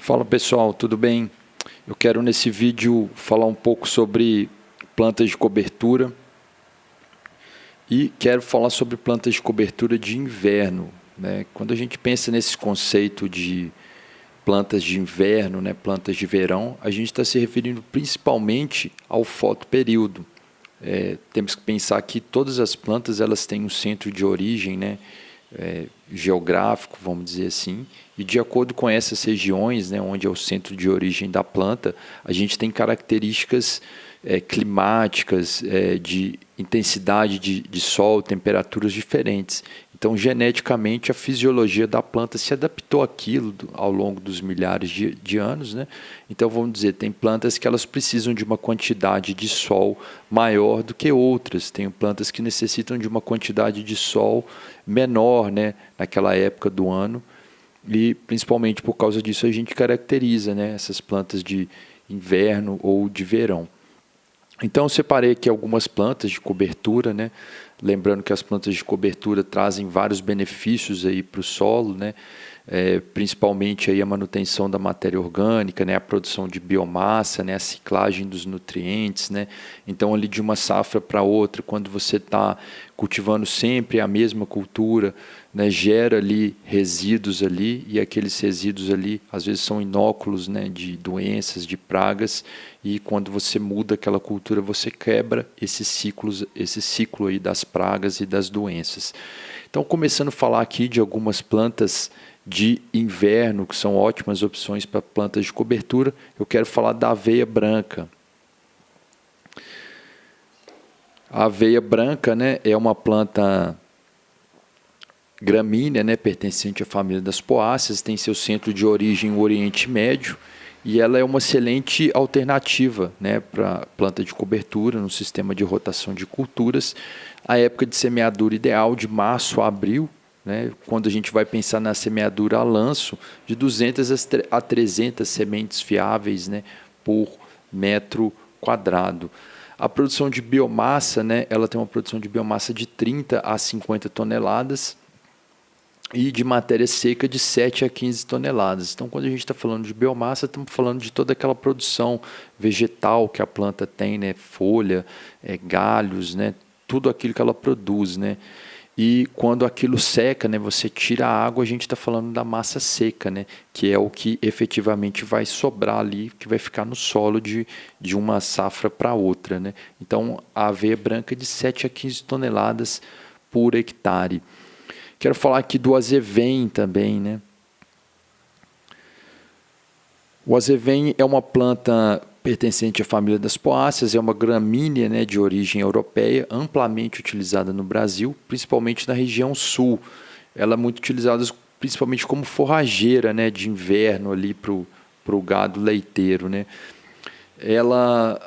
Fala pessoal, tudo bem? Eu quero nesse vídeo falar um pouco sobre plantas de cobertura e quero falar sobre plantas de cobertura de inverno, né? Quando a gente pensa nesse conceito de plantas de inverno, né, plantas de verão, a gente está se referindo principalmente ao fotoperíodo. Temos que pensar que todas as plantas elas têm um centro de origem, né, geográfico, vamos dizer assim, e de acordo com essas regiões, né, onde é o centro de origem da planta, a gente tem características climáticas, de intensidade de sol, temperaturas diferentes. Então, geneticamente, a fisiologia da planta se adaptou àquilo ao longo dos milhares de anos, né? Então, vamos dizer, tem plantas que elas precisam de uma quantidade de sol maior do que outras. Tem plantas que necessitam de uma quantidade de sol menor, né, naquela época do ano. E, principalmente por causa disso, a gente caracteriza, né, essas plantas de inverno ou de verão. Então, eu separei aqui algumas plantas de cobertura, né? Lembrando que as plantas de cobertura trazem vários benefícios aí para o solo, né? Principalmente aí a manutenção da matéria orgânica, né? A produção de biomassa, né? A ciclagem dos nutrientes, né? Então, ali de uma safra para outra, quando você está cultivando sempre a mesma cultura, né, gera ali resíduos ali, e aqueles resíduos ali às vezes são inóculos, né, de doenças, de pragas, e quando você muda aquela cultura você quebra esse ciclo aí das pragas e das doenças. Então, começando a falar aqui de algumas plantas de inverno que são ótimas opções para plantas de cobertura, eu quero falar da aveia branca. A aveia branca, né, é uma planta gramínea, né, pertencente à família das poáceas, tem seu centro de origem no Oriente Médio e ela é uma excelente alternativa, né, para planta de cobertura no sistema de rotação de culturas. A época de semeadura ideal de março a abril, né, quando a gente vai pensar na semeadura a lanço, de 200 a 300 sementes fiáveis, né, por metro quadrado. A produção de biomassa, né, ela tem uma produção de biomassa de 30 a 50 toneladas, e de matéria seca de 7 a 15 toneladas. Então, quando a gente está falando de biomassa, estamos falando de toda aquela produção vegetal que a planta tem, né? Folha, galhos, né? Tudo aquilo que ela produz, né? E quando aquilo seca, né, você tira a água, a gente está falando da massa seca, né, que é o que efetivamente vai sobrar ali, que vai ficar no solo de uma safra para outra, né? Então, a aveia branca de 7 a 15 toneladas por hectare. Quero falar aqui do azevém também, né? O azevém é uma planta pertencente à família das poáceas, é uma gramínea, né, de origem europeia, amplamente utilizada no Brasil, principalmente na região sul. Ela é muito utilizada principalmente como forrageira, né, de inverno ali para o gado leiteiro, né?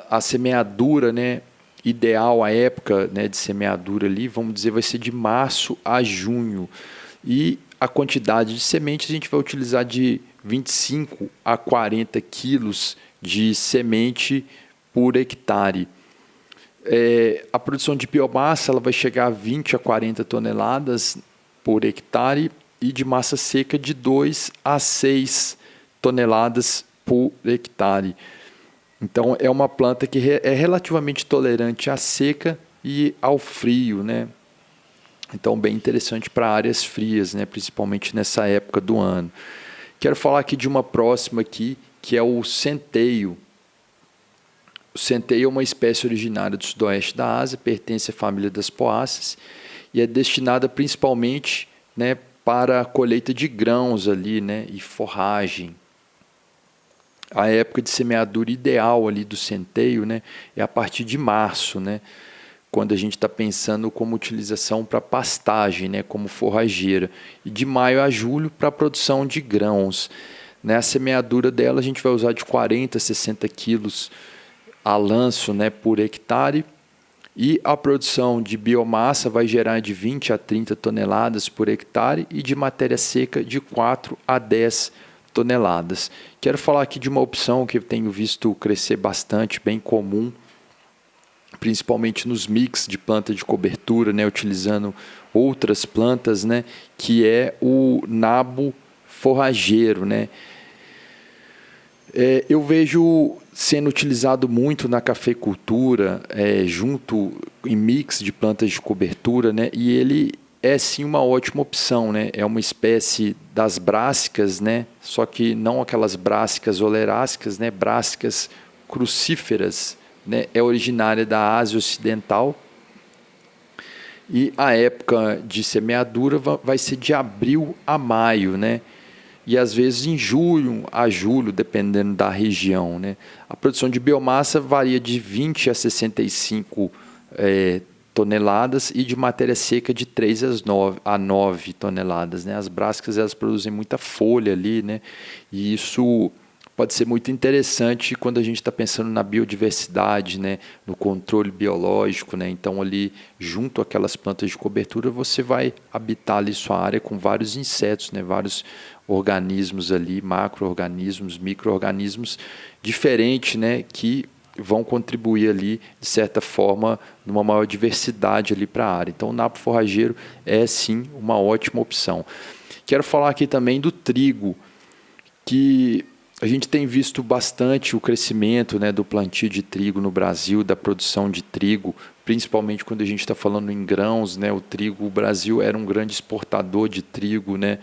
A semeadura, né, ideal, a época, né, de semeadura ali, vamos dizer, vai ser de março a junho. E a quantidade de sementes a gente vai utilizar de 25 a 40 quilos de semente por hectare. A produção de biomassa ela vai chegar a 20 a 40 toneladas por hectare e de massa seca de 2 a 6 toneladas por hectare. Então, é uma planta que é relativamente tolerante à seca e ao frio, né? Então, bem interessante para áreas frias, né? Principalmente nessa época do ano. Quero falar aqui de uma próxima aqui, que é o centeio. O centeio é uma espécie originária do sudoeste da Ásia, pertence à família das poáceas e é destinada principalmente, né, para a colheita de grãos ali, né, e forragem. A época de semeadura ideal ali do centeio, né, é a partir de março, né, quando a gente está pensando como utilização para pastagem, né, como forrageira, e de maio a julho para a produção de grãos. Né, a semeadura dela a gente vai usar de 40 a 60 quilos a lanço, né, por hectare, e a produção de biomassa vai gerar de 20 a 30 toneladas por hectare e de matéria seca de 4 a 10 toneladas. Quero falar aqui de uma opção que eu tenho visto crescer bastante, bem comum, principalmente nos mix de planta de cobertura, né, utilizando outras plantas, né, que é o nabo forrageiro, né. Eu vejo sendo utilizado muito na cafeicultura, junto em mix de plantas de cobertura, né? E ele é sim uma ótima opção, né? É uma espécie das brássicas, né? Só que não aquelas brássicas olerásticas, né? Brássicas crucíferas, né? É originária da Ásia Ocidental e a época de semeadura vai ser de abril a maio, né? E às vezes em junho a julho, dependendo da região, né? A produção de biomassa varia de 20 a 65 toneladas e de matéria seca de 3 a 9 toneladas, né? As brássicas elas produzem muita folha ali, né? E isso pode ser muito interessante quando a gente está pensando na biodiversidade, né? No controle biológico, né? Então ali junto àquelas plantas de cobertura você vai habitar ali sua área com vários insetos, né? Vários organismos ali, macro-organismos, micro-organismos diferentes, né? Que vão contribuir ali, de certa forma, numa maior diversidade ali para a área. Então, o napo forrageiro é, sim, uma ótima opção. Quero falar aqui também do trigo, que a gente tem visto bastante o crescimento, né, do plantio de trigo no Brasil, da produção de trigo, principalmente quando a gente está falando em grãos, né, o Brasil era um grande exportador de trigo, né.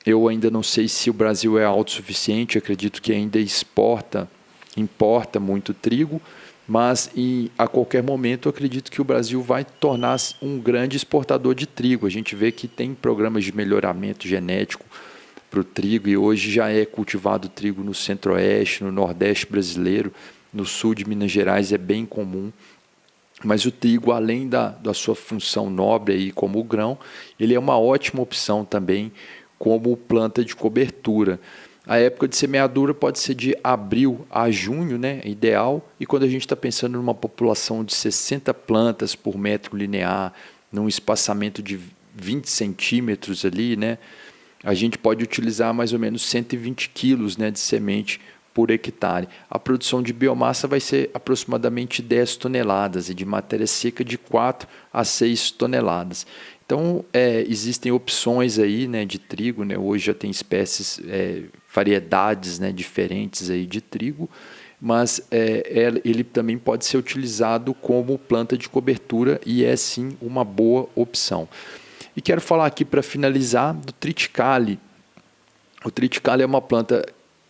Eu ainda não sei se o Brasil é autossuficiente, acredito que ainda importa muito trigo, mas a qualquer momento eu acredito que o Brasil vai tornar-se um grande exportador de trigo. A gente vê que tem programas de melhoramento genético para o trigo e hoje já é cultivado trigo no centro-oeste, no nordeste brasileiro, no sul de Minas Gerais é bem comum. Mas o trigo, além da sua função nobre aí como grão, ele é uma ótima opção também como planta de cobertura. A época de semeadura pode ser de abril a junho, né, ideal. E quando a gente está pensando numa população de 60 plantas por metro linear, num espaçamento de 20 centímetros ali, né, a gente pode utilizar mais ou menos 120 quilos, né, de semente por hectare. A produção de biomassa vai ser aproximadamente 10 toneladas e de matéria seca de 4 a 6 toneladas. Então, existem opções aí, né, de trigo, né? Hoje já tem espécies, variedades, né, diferentes aí de trigo, mas ele também pode ser utilizado como planta de cobertura e é sim uma boa opção. E quero falar aqui para finalizar do triticale. O triticale é uma planta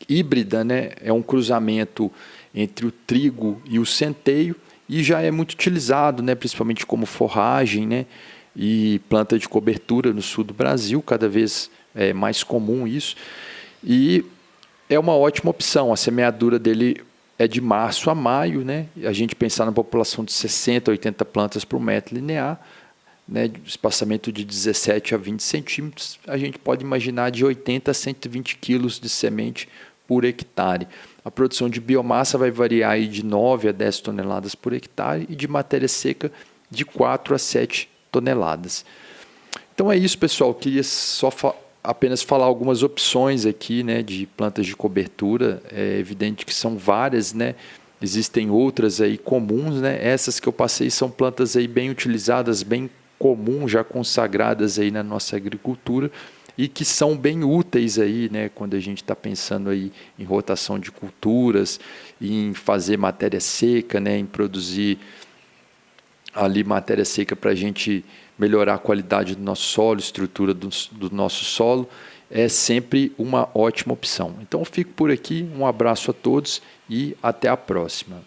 híbrida, né? É um cruzamento entre o trigo e o centeio e já é muito utilizado, né, principalmente como forragem, né, e planta de cobertura no sul do Brasil, cada vez é mais comum isso, e é uma ótima opção. A semeadura dele é de março a maio, né? A gente pensar na população de 60 a 80 plantas por metro linear, né, espaçamento de 17 a 20 centímetros, a gente pode imaginar de 80 a 120 quilos de semente por hectare. A produção de biomassa vai variar aí de 9 a 10 toneladas por hectare e de matéria seca de 4 a 7 toneladas. Então é isso, pessoal. Queria só apenas falar algumas opções aqui, né, de plantas de cobertura. É evidente que são várias, né? Existem outras aí comuns, né? Essas que eu passei são plantas aí bem utilizadas, bem comuns, já consagradas aí na nossa agricultura e que são bem úteis aí, né, quando a gente está pensando aí em rotação de culturas, em fazer matéria seca, né, em produzir ali matéria seca para a gente melhorar a qualidade do nosso solo, estrutura do nosso solo, é sempre uma ótima opção. Então, eu fico por aqui, um abraço a todos e até a próxima.